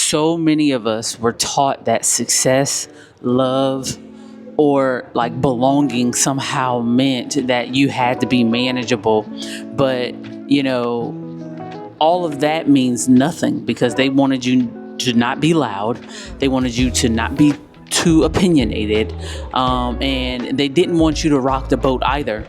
So many of us were taught that success, love, or like belonging somehow meant that you had to be manageable. But, all of that means nothing because they wanted you to not be loud. They wanted you to not be too opinionated. And they didn't want you to rock the boat either.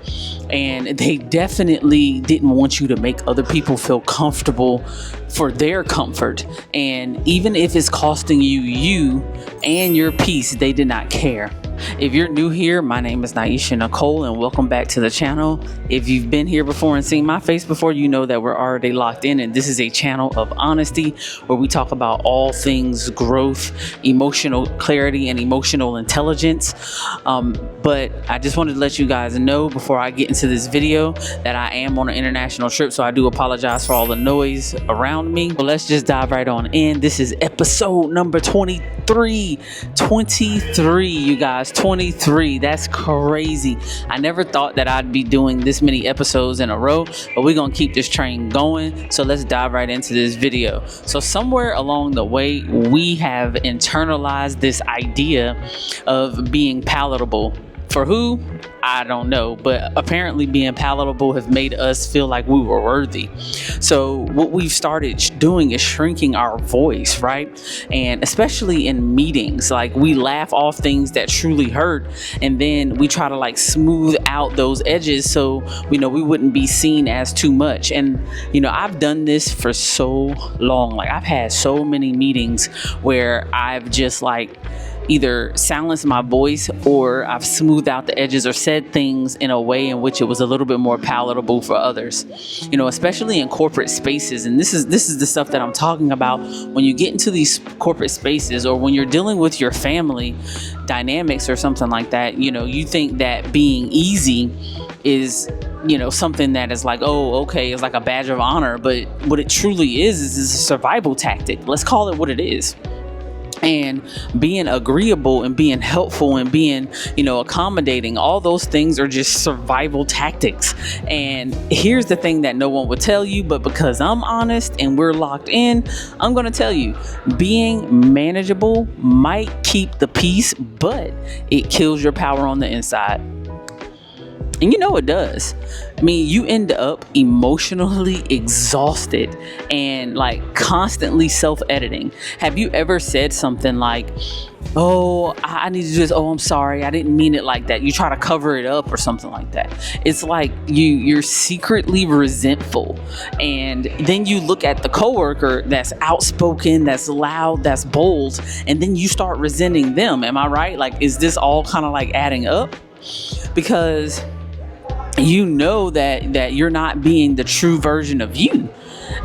And they definitely didn't want you to make other people feel comfortable for their comfort. And even if it's costing you and your peace, they did not care. If you're new here, my name is Naisha Nicole and welcome back to the channel. If you've been here before and seen my face before, you know that we're already locked in, and this is a channel of honesty where we talk about all things growth, emotional clarity, and emotional intelligence. But I just wanted to let you guys know before I get into this video that I am on an international trip, so I do apologize for all the noise around me. But let's just dive right on in. This is episode number 23, you guys. 23. That's crazy. I never thought that I'd be doing this many episodes in a row, but we're gonna keep this train going. So let's dive right into this video. So somewhere along the way, we have internalized this idea of being palatable. For who? I don't know, but apparently being palatable have made us feel like we were worthy. So what we've started doing is shrinking our voice, right? And especially in meetings, like we laugh off things that truly hurt, and then we try to like smooth out those edges so we wouldn't be seen as too much. And I've done this for so long. Like I've had so many meetings where I've just like either silenced my voice or I've smoothed out the edges or said things in a way in which it was a little bit more palatable for others, especially in corporate spaces. And this is the stuff that I'm talking about. When you get into these corporate spaces or when you're dealing with your family dynamics or something like that, you think that being easy is something that is like, oh, okay, it's like a badge of honor. But what it truly is a survival tactic. Let's call it what it is. And being agreeable and being helpful and being, accommodating, all those things are just survival tactics. And here's the thing that no one would tell you, but because I'm honest and we're locked in, I'm going to tell you, being manageable might keep the peace, but it kills your power on the inside. And it does. I mean, you end up emotionally exhausted and like constantly self-editing. Have you ever said something like, oh, I need to do this. Oh, I'm sorry. I didn't mean it like that. You try to cover it up or something like that. It's like you're secretly resentful. And then you look at the coworker that's outspoken, that's loud, that's bold, and then you start resenting them. Am I right? Like, is this all kind of like adding up? Because that you're not being the true version of you.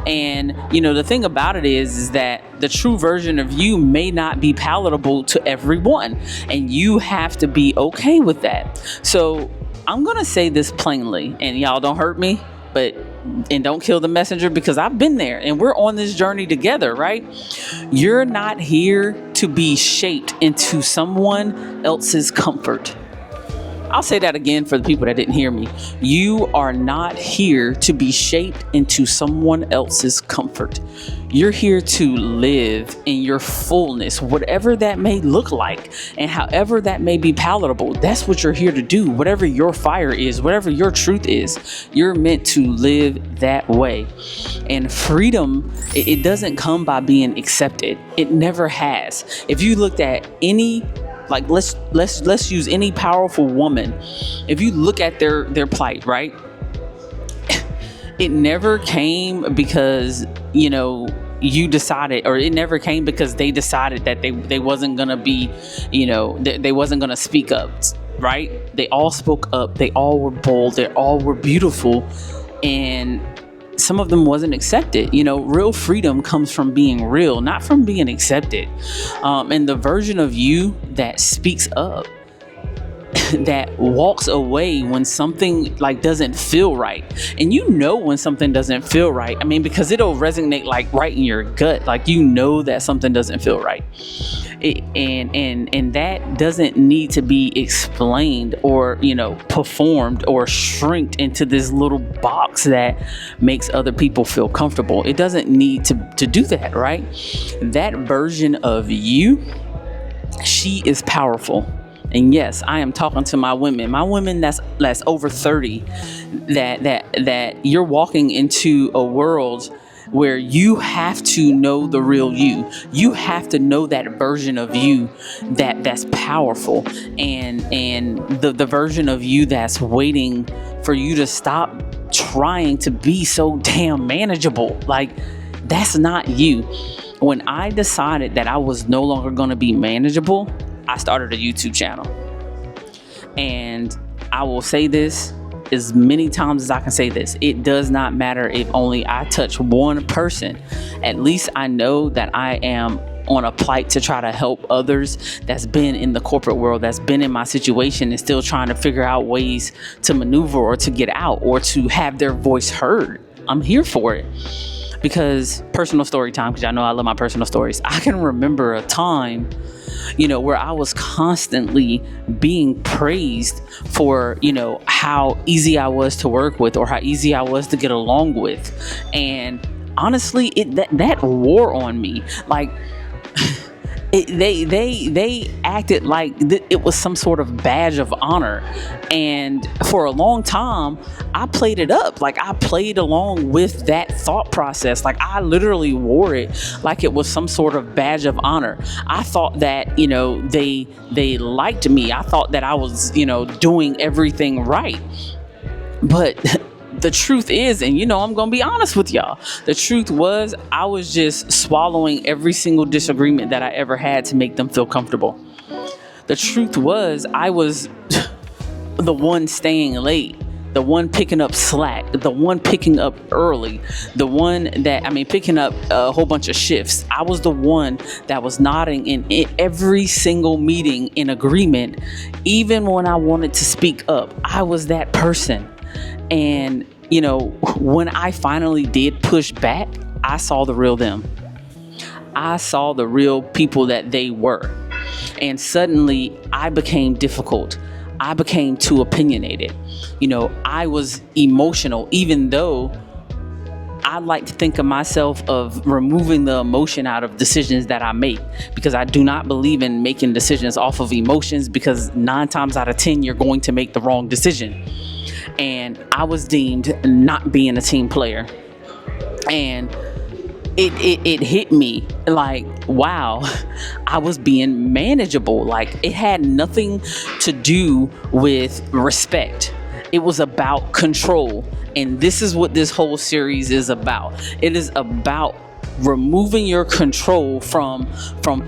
And the thing about it is that the true version of you may not be palatable to everyone, and you have to be okay with that. So I'm gonna say this plainly, and y'all don't hurt me, and don't kill the messenger, because I've been there and we're on this journey together, right? You're not here to be shaped into someone else's comfort. I'll say that again for the people that didn't hear me. You are not here to be shaped into someone else's comfort. You're here to live in your fullness, whatever that may look like, and however that may be palatable. That's what you're here to do. Whatever your fire is, whatever your truth is, you're meant to live that way. And freedom, it doesn't come by being accepted. It never has. If you looked at any let's use any powerful woman. If you look at their plight, right? It never came because, you decided, or it never came because they decided that they wasn't going to be, they wasn't going to speak up, right? They all spoke up. They all were bold. They all were beautiful. And some of them wasn't accepted. Real freedom comes from being real, not from being accepted. And the version of you that speaks up, that walks away when something like doesn't feel right. And you know when something doesn't feel right. I mean, because it'll resonate like right in your gut. Like, you know that something doesn't feel right. And that doesn't need to be explained or, performed or shrinked into this little box that makes other people feel comfortable. It doesn't need to do that, right? That version of you, she is powerful. And yes, I am talking to my women that's over 30, that you're walking into a world where you have to know the real you. You have to know that version of you that's powerful, and the version of you that's waiting for you to stop trying to be so damn manageable. Like, that's not you. When I decided that I was no longer going to be manageable, I started a YouTube channel. And I will say this as many times as I can say this: it does not matter if only I touch one person. At least I know that I am on a plight to try to help others that's been in the corporate world, that's been in my situation and still trying to figure out ways to maneuver or to get out or to have their voice heard. I'm here for it. Because personal story time, because I know I love my personal stories. I can remember a time, where I was constantly being praised for, how easy I was to work with or how easy I was to get along with. And honestly, that wore on me. Like, they acted like it was some sort of badge of honor. And for a long time, I played it up. Like, I played along with that thought process. Like, I literally wore it like it was some sort of badge of honor. I thought that, they liked me. I thought that I was, doing everything right. But the truth is, and I'm going to be honest with y'all, the truth was I was just swallowing every single disagreement that I ever had to make them feel comfortable. The truth was I was the one staying late, the one picking up slack, the one picking up early, the one picking up a whole bunch of shifts. I was the one that was nodding in every single meeting in agreement. Even when I wanted to speak up, I was that person. And, when I finally did push back, I saw the real them. I saw the real people that they were. And suddenly I became difficult. I became too opinionated. I was emotional, even though I like to think of myself of removing the emotion out of decisions that I make, because I do not believe in making decisions off of emotions, because 9 times out of 10, you're going to make the wrong decision. And I was deemed not being a team player. And it hit me like, wow, I was being manageable. Like, it had nothing to do with respect. It was about control. And this is what this whole series is about. It is about removing your control from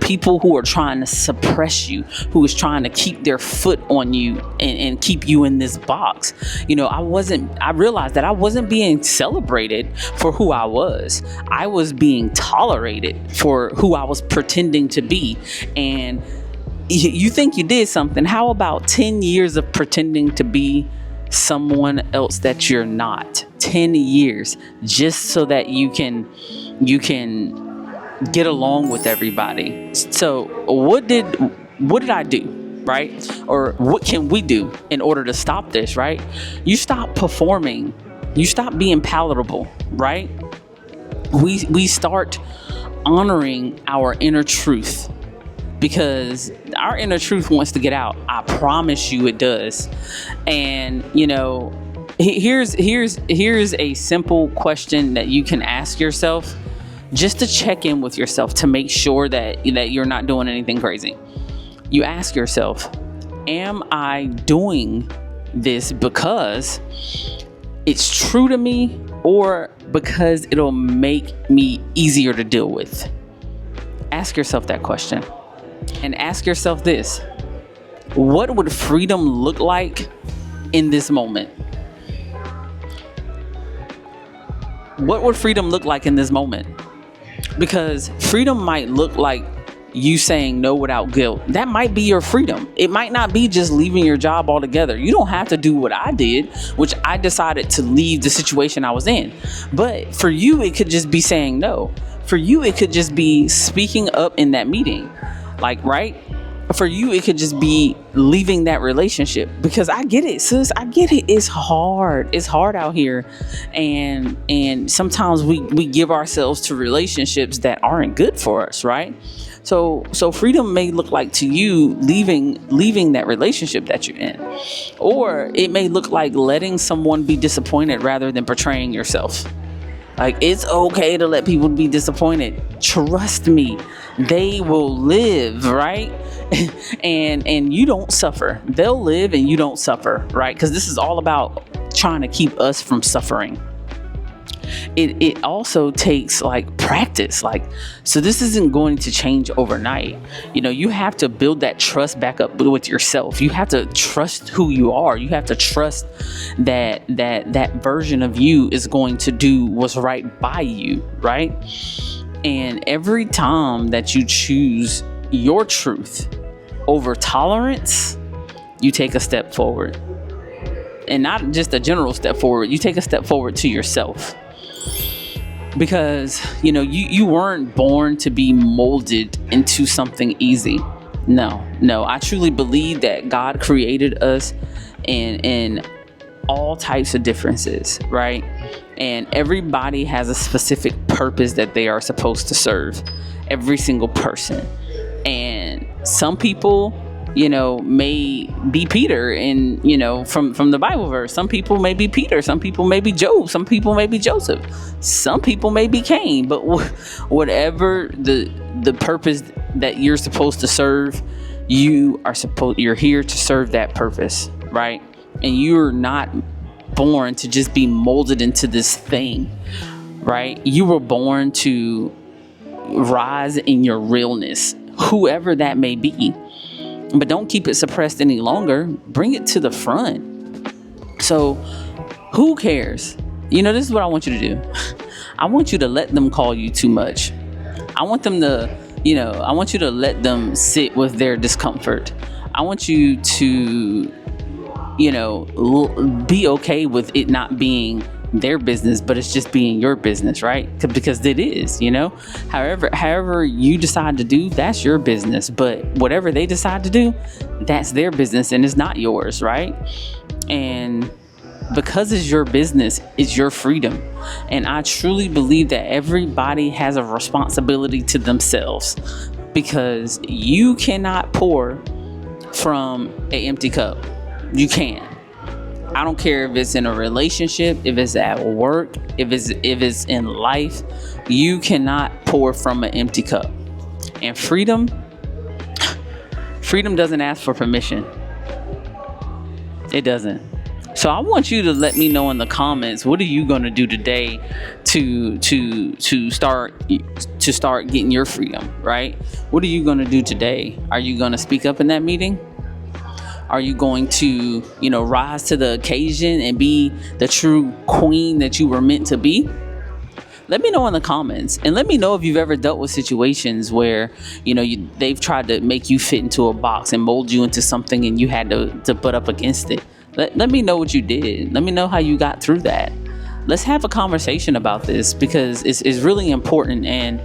people who are trying to suppress you, who is trying to keep their foot on you and keep you in this box. I realized that I wasn't being celebrated for who I was. I was being tolerated for who I was pretending to be. And you think you did something. How about 10 years of pretending to be someone else that you're not? 10 years just so that you can get along with everybody. So what did I do, right? Or what can we do in order to stop this, right? You stop performing. You stop being palatable, right? We start honoring our inner truth, because our inner truth wants to get out. I promise you it does. And here's a simple question that you can ask yourself, just to check in with yourself, to make sure that you're not doing anything crazy. You ask yourself, am I doing this because it's true to me, or because it'll make me easier to deal with? Ask yourself that question. And ask yourself this: what would freedom look like in this moment? What would freedom look like in this moment? Because freedom might look like you saying no without guilt. That might be your freedom. It might not be just leaving your job altogether. You don't have to do what I did, which I decided to leave the situation I was in. But for you, it could just be saying no. For you, it could just be speaking up in that meeting. Like, right? For you, it could just be leaving that relationship, because I get it, sis. I get it. It's hard. It's hard out here. And sometimes we give ourselves to relationships that aren't good for us, right? So freedom may look like to you leaving that relationship that you're in. Or it may look like letting someone be disappointed rather than portraying yourself. Like, it's okay to let people be disappointed. Trust me, they will live, right? and you don't suffer. They'll live and you don't suffer, right? Because this is all about trying to keep us from suffering. It also takes like practice. Like, so this isn't going to change overnight. You know, you have to build that trust back up with yourself. You have to trust who you are. You have to trust that version of you is going to do what's right by you, right? And every time that you choose your truth over tolerance, you take a step forward. And not just a general step forward, you take a step forward to yourself. Because, you know, you weren't born to be molded into something easy. No, I truly believe that God created us in all types of differences, right? And everybody has a specific purpose that they are supposed to serve. Every single person. And some people, you know, may be Peter in, you know, from the Bible verse. Some people may be Peter. Some people may be Job. Some people may be Joseph. Some people may be Cain. But whatever the purpose that you're supposed to serve, you're here to serve that purpose, right? And you're not born to just be molded into this thing, right? You were born to rise in your realness, whoever that may be. But don't keep it suppressed any longer. Bring it to the front. So who cares? You know, this is what I want you to do. I want you to let them call you too much. I want them to, you know, I want you to let them sit with their discomfort. I want you to, you know, be okay with it not being their business, but it's just being your business, right? Because it is, you know, however you decide to do, that's your business. But whatever they decide to do, that's their business and it's not yours, right? And because it's your business, it's your freedom. And I truly believe that everybody has a responsibility to themselves, because you cannot pour from an empty cup. You can't. I don't care if it's in a relationship, if it's at work, if it's in life, you cannot pour from an empty cup. And freedom doesn't ask for permission. It doesn't. So I want you to let me know in the comments, what are you going to do today to start getting your freedom, right? What are you going to do today? Are you going to speak up in that meeting? Are you going to, you know, rise to the occasion and be the true queen that you were meant to be? Let me know in the comments, and let me know if you've ever dealt with situations where, you know, they've tried to make you fit into a box and mold you into something, and you had to put up against it. Let me know what you did. Let me know how you got through that. Let's have a conversation about this, because it's really important. And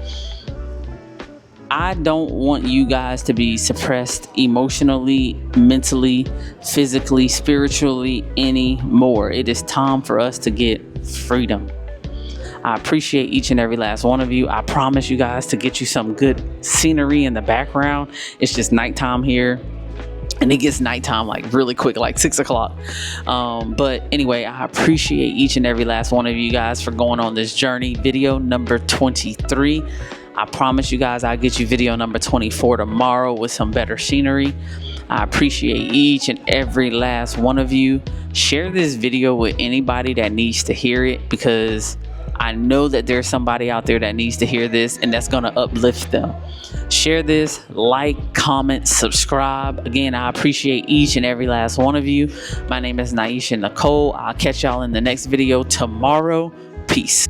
I don't want you guys to be suppressed emotionally, mentally, physically, spiritually anymore. It is time for us to get freedom. I appreciate each and every last one of you. I promise you guys to get you some good scenery in the background. It's just nighttime here. And it gets nighttime like really quick, like 6 o'clock. But anyway, I appreciate each and every last one of you guys for going on this journey. Video number 23. I promise you guys I'll get you video number 24 tomorrow with some better scenery. I appreciate each and every last one of you. Share this video with anybody that needs to hear it, because I know that there's somebody out there that needs to hear this, and that's going to uplift them. Share this, like, comment, subscribe. Again, I appreciate each and every last one of you. My name is Naisha Nicole. I'll catch y'all in the next video tomorrow. Peace.